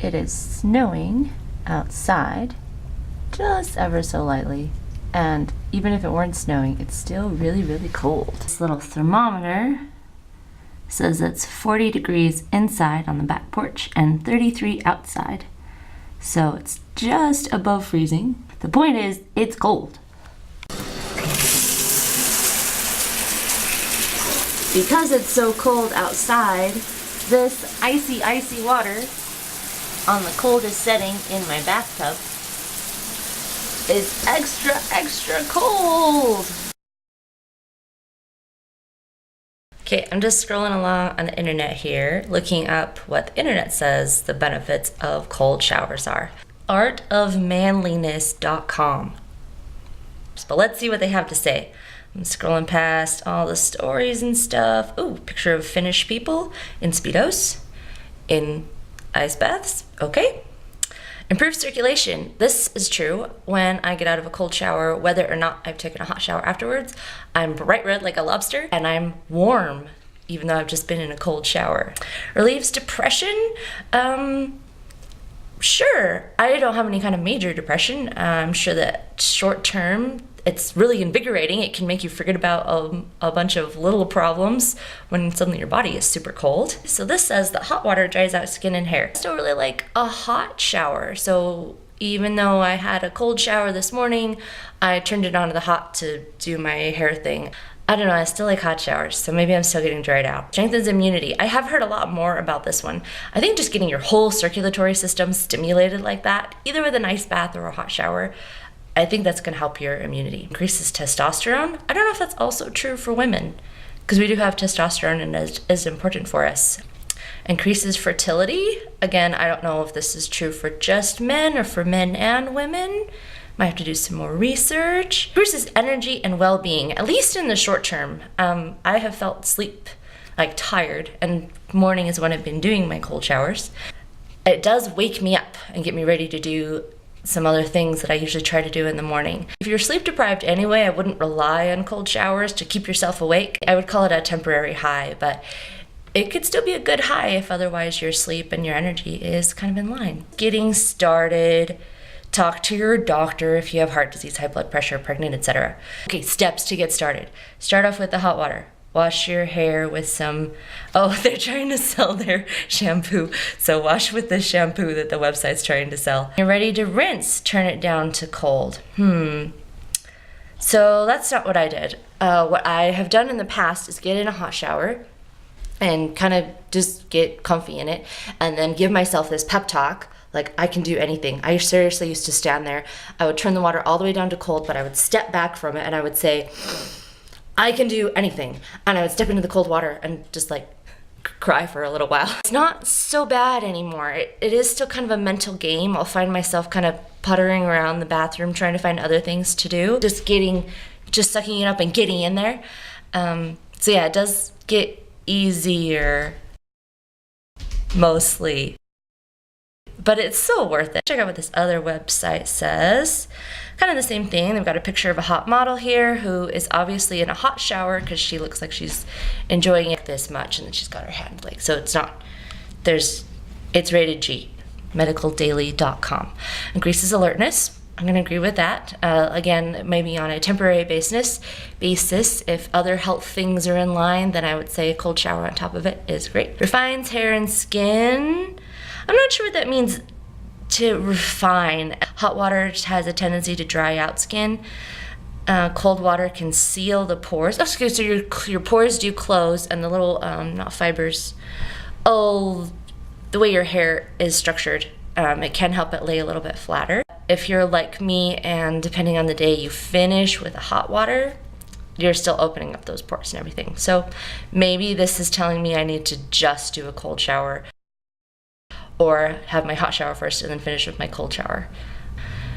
it is snowing outside, just ever so lightly. And even if it weren't snowing, it's still really, really cold. This little thermometer says it's 40 degrees inside on the back porch and 33 outside. So it's just above freezing. The point is, it's cold. Because it's so cold outside, this icy, icy water on the coldest setting in my bathtub is extra, extra cold. Okay, I'm just scrolling along on the internet here, looking up what the internet says the benefits of cold showers are. Artofmanliness.com. But let's see what they have to say. I'm scrolling past all the stories and stuff. Ooh, picture of Finnish people in Speedos, in ice baths. Okay. Improve circulation. This is true. When I get out of a cold shower, whether or not I've taken a hot shower afterwards, I'm bright red like a lobster and I'm warm, even though I've just been in a cold shower. Relieves depression. Sure. I don't have any kind of major depression. I'm sure that short term, it's really invigorating. It can make you forget about a bunch of little problems when suddenly your body is super cold. So this says that hot water dries out skin and hair. I still really like a hot shower. So even though I had a cold shower this morning, I turned it on to the hot to do my hair thing. I don't know, I still like hot showers, so maybe I'm still getting dried out. Strengthens immunity. I have heard a lot more about this one. I think just getting your whole circulatory system stimulated like that, either with an ice bath or a hot shower, I think that's gonna help your immunity. Increases testosterone. I don't know if that's also true for women, because we do have testosterone and it is important for us. Increases fertility. Again, I don't know if this is true for just men or for men and women. Might have to do some more research. Increases energy and well-being, at least in the short term. I have felt sleep, like tired, and morning is when I've been doing my cold showers. It does wake me up and get me ready to do some other things that I usually try to do in the morning. If you're sleep deprived anyway, I wouldn't rely on cold showers to keep yourself awake. I would call it a temporary high, but it could still be a good high if otherwise your sleep and your energy is kind of in line. Getting started. Talk to your doctor if you have heart disease, high blood pressure, pregnant, etc. Okay, steps to get started. Start off with the hot water. Wash your hair with some, oh, they're trying to sell their shampoo. So wash with the shampoo that the website's trying to sell. You're ready to rinse, turn it down to cold. So that's not what I did. What I have done in the past is get in a hot shower and kind of just get comfy in it and then give myself this pep talk. Like, I can do anything. I seriously used to stand there. I would turn the water all the way down to cold, but I would step back from it and I would say, I can do anything. And I would step into the cold water and just like cry for a little while. It's not so bad anymore. It is still kind of a mental game. I'll find myself kind of puttering around the bathroom trying to find other things to do. Just sucking it up and getting in there. So yeah, it does get easier, mostly. But it's so worth it. Check out what this other website says. Kind of the same thing. They've got a picture of a hot model here who is obviously in a hot shower because she looks like she's enjoying it this much, and then she's got her hand like, so it's not, it's rated G, medicaldaily.com. Increases alertness. I'm gonna agree with that. Again, maybe on a temporary basis. If other health things are in line, then I would say a cold shower on top of it is great. Refines hair and skin. I'm not sure what that means, to refine. Hot water has a tendency to dry out skin. Cold water can seal the pores. Oh, so your pores do close, and the little, not fibers, the way your hair is structured, it can help it lay a little bit flatter. If you're like me, and depending on the day you finish with hot water, you're still opening up those pores and everything. So maybe this is telling me I need to just do a cold shower, or have my hot shower first and then finish with my cold shower.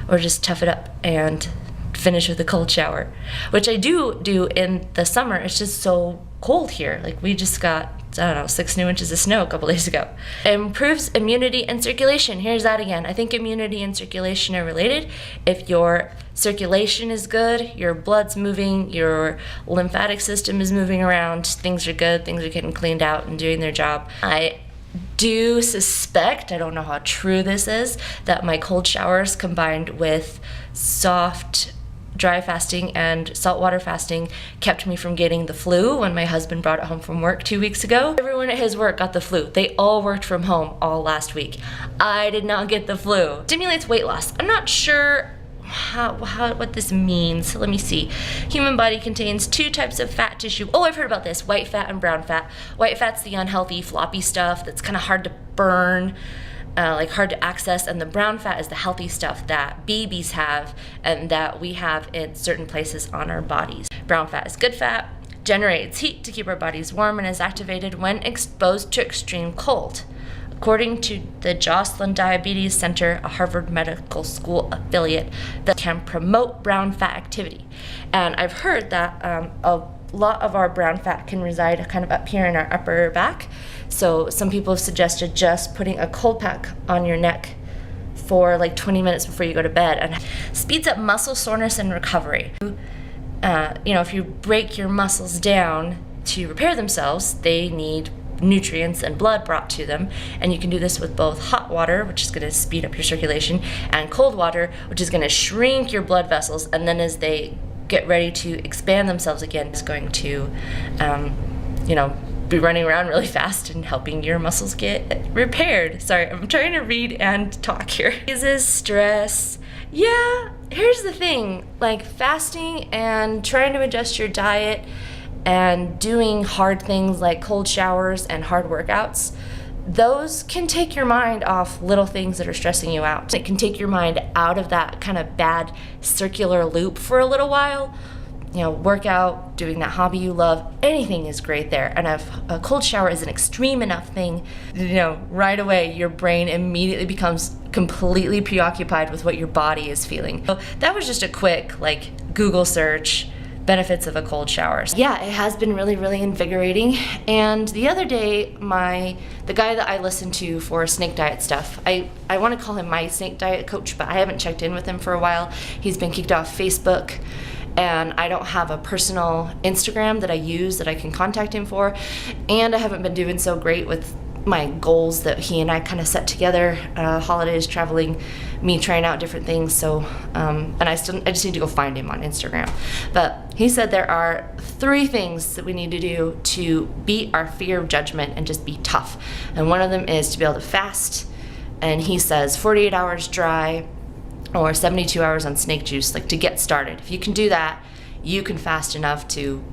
Or just tough it up and finish with a cold shower, which I do in the summer. It's just so cold here. Like, we just got, I don't know, 6 new inches of snow a couple days ago. Improves immunity and circulation. Here's that again. I think immunity and circulation are related. If your circulation is good, your blood's moving, your lymphatic system is moving around, things are good, things are getting cleaned out and doing their job. I do suspect, I don't know how true this is, that my cold showers combined with soft dry fasting and saltwater fasting kept me from getting the flu when my husband brought it home from work 2 weeks ago. Everyone at his work got the flu. They all worked from home all last week. I did not get the flu. Stimulates weight loss. I'm not sure what this means. Let me see. Human body contains 2 types of fat tissue. Oh, I've heard about this. White fat and brown fat. White fat's the unhealthy, floppy stuff that's kind of hard to burn, like hard to access, and the brown fat is the healthy stuff that babies have and that we have in certain places on our bodies. Brown fat is good fat, generates heat to keep our bodies warm, and is activated when exposed to extreme cold. According to the Joslin Diabetes Center, a Harvard Medical School affiliate that can promote brown fat activity. And I've heard that a lot of our brown fat can reside kind of up here in our upper back. So some people have suggested just putting a cold pack on your neck for like 20 minutes before you go to bed, and speeds up muscle soreness and recovery. If you break your muscles down to repair themselves, they need nutrients and blood brought to them, and you can do this with both hot water, which is going to speed up your circulation, and cold water, which is going to shrink your blood vessels, and then as they get ready to expand themselves again, it's going to be running around really fast and helping your muscles get repaired. Sorry, I'm trying to read and talk here. Eases stress. Yeah, here's the thing, like fasting and trying to adjust your diet and doing hard things like cold showers and hard workouts, those can take your mind off little things that are stressing you out. It can take your mind out of that kind of bad circular loop for a little while. Workout, doing that hobby you love, anything is great there. And if a cold shower is an extreme enough thing, right away your brain immediately becomes completely preoccupied with what your body is feeling. So that was just a quick Google search, benefits of a cold shower. Yeah, it has been really, really invigorating. And the other day, the guy that I listen to for snake diet stuff, I want to call him my snake diet coach, but I haven't checked in with him for a while. He's been kicked off Facebook, and I don't have a personal Instagram that I use that I can contact him for, and I haven't been doing so great with my goals that he and I kind of set together, holidays, traveling, me trying out different things. So, and I just need to go find him on Instagram. But he said there are 3 things that we need to do to beat our fear of judgment and just be tough. And one of them is to be able to fast. And he says 48 hours dry or 72 hours on snake juice, to get started. If you can do that, you can fast enough to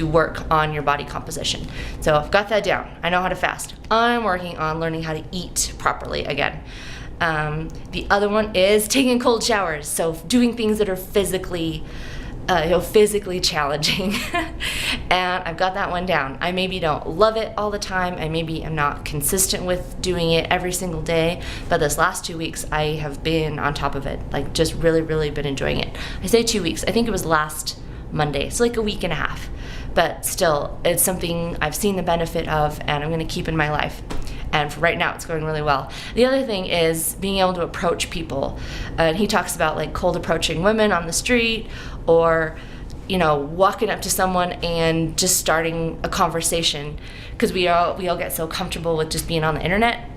work on your body composition. So I've got that down. I know how to fast. I'm working on learning how to eat properly again. The other one is taking cold showers. So doing things that are physically challenging. And I've got that one down. I maybe don't love it all the time. I maybe am not consistent with doing it every single day. But this last 2 weeks, I have been on top of it. Just really, really been enjoying it. I say 2 weeks. I think it was last Monday. So a week and a half. But still, it's something I've seen the benefit of, and I'm going to keep in my life. And for right now, it's going really well. The other thing is being able to approach people. And he talks about cold approaching women on the street, or walking up to someone and just starting a conversation, because we all get so comfortable with just being on the internet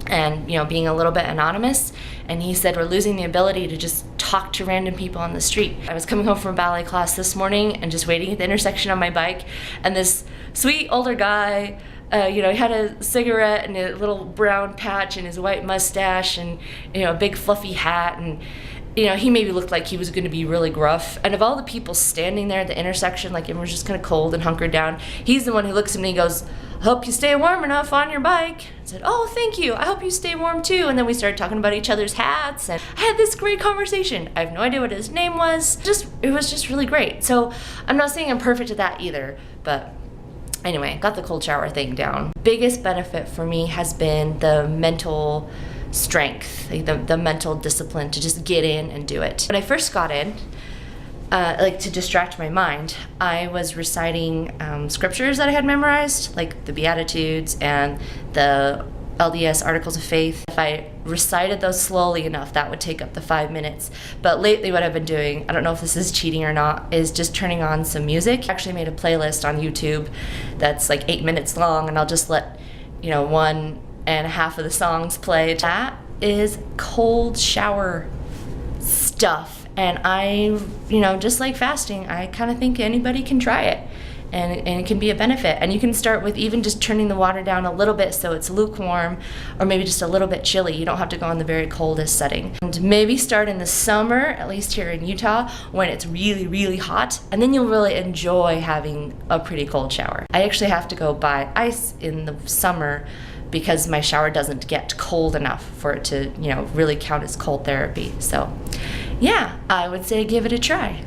and being a little bit anonymous. And he said we're losing the ability to just talk to random people on the street. I was coming home from ballet class this morning and just waiting at the intersection on my bike, and this sweet older guy, he had a cigarette and a little brown patch and his white mustache and a big fluffy hat, and he maybe looked like he was going to be really gruff. And of all the people standing there at the intersection, everyone was just kind of cold and hunkered down, he's the one who looks at me and goes, "I hope you stay warm enough on your bike." I said, "Oh, thank you. I hope you stay warm too." And then we started talking about each other's hats, and I had this great conversation. I have no idea what his name was. It was just really great. So I'm not saying I'm perfect at that either, but anyway, got the cold shower thing down. Biggest benefit for me has been the mental strength, the mental discipline to just get in and do it. When I first got in, to distract my mind, I was reciting scriptures that I had memorized, like the Beatitudes and the LDS Articles of Faith. If I recited those slowly enough, that would take up the 5 minutes. But lately what I've been doing, I don't know if this is cheating or not, is just turning on some music. I actually made a playlist on YouTube that's 8 minutes long, and I'll just let 1.5 of the songs played. That is cold shower stuff. And I, just like fasting, I kind of think anybody can try it. And it can be a benefit. And you can start with even just turning the water down a little bit so it's lukewarm, or maybe just a little bit chilly. You don't have to go in the very coldest setting. And maybe start in the summer, at least here in Utah, when it's really, really hot. And then you'll really enjoy having a pretty cold shower. I actually have to go buy ice in the summer because my shower doesn't get cold enough for it to, really count as cold therapy. So yeah, I would say give it a try.